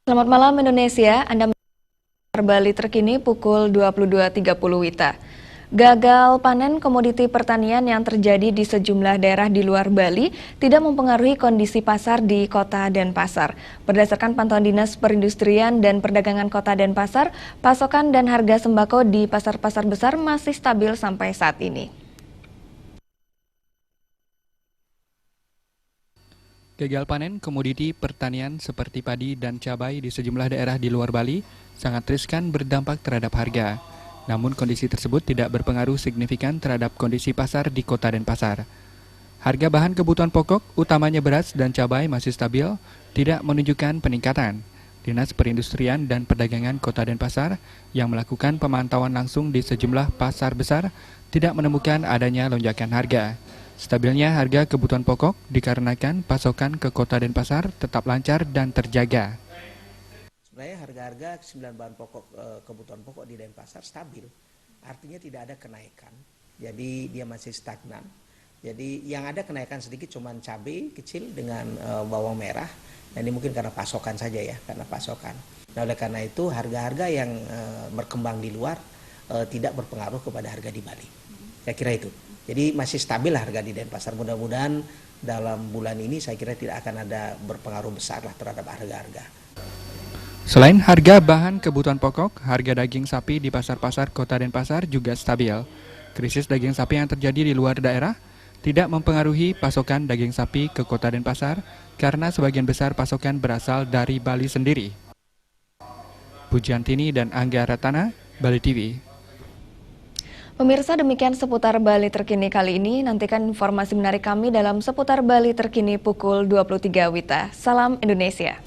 Selamat malam Indonesia, Anda mendengar Bali terkini pukul 22.30 WITA. Gagal panen komoditi pertanian yang terjadi di sejumlah daerah di luar Bali tidak mempengaruhi kondisi pasar di Kota Denpasar. Berdasarkan pantauan Dinas Perindustrian dan Perdagangan Kota Denpasar, pasokan dan harga sembako di pasar-pasar besar masih stabil sampai saat ini. Gagal panen komoditi pertanian seperti padi dan cabai di sejumlah daerah di luar Bali sangat riskan berdampak terhadap harga. Namun kondisi tersebut tidak berpengaruh signifikan terhadap kondisi pasar di Kota Denpasar. Harga bahan kebutuhan pokok, utamanya beras dan cabai masih stabil, tidak menunjukkan peningkatan. Dinas Perindustrian dan Perdagangan Kota Denpasar yang melakukan pemantauan langsung di sejumlah pasar besar tidak menemukan adanya lonjakan harga. Stabilnya harga kebutuhan pokok dikarenakan pasokan ke Kota Denpasar tetap lancar dan terjaga. Sebenarnya harga-harga 9 bahan pokok kebutuhan pokok di Denpasar stabil, artinya tidak ada kenaikan, jadi dia masih stagnan. Jadi yang ada kenaikan sedikit cuma cabai kecil dengan bawang merah, dan ini mungkin karena pasokan saja ya, karena pasokan. Nah oleh karena itu harga-harga yang berkembang di luar tidak berpengaruh kepada harga di Bali. Saya kira itu. Jadi masih stabil harga di Denpasar. Mudah-mudahan dalam bulan ini saya kira tidak akan ada berpengaruh besar lah terhadap harga-harga. Selain harga bahan kebutuhan pokok, harga daging sapi di pasar-pasar Kota Denpasar juga stabil. Krisis daging sapi yang terjadi di luar daerah tidak mempengaruhi pasokan daging sapi ke Kota Denpasar karena sebagian besar pasokan berasal dari Bali sendiri. Pujiantini dan Angga Ratana, Bali TV. Pemirsa, demikian seputar Bali terkini kali ini. Nantikan informasi menarik kami dalam seputar Bali terkini pukul 23 WITA. Salam Indonesia.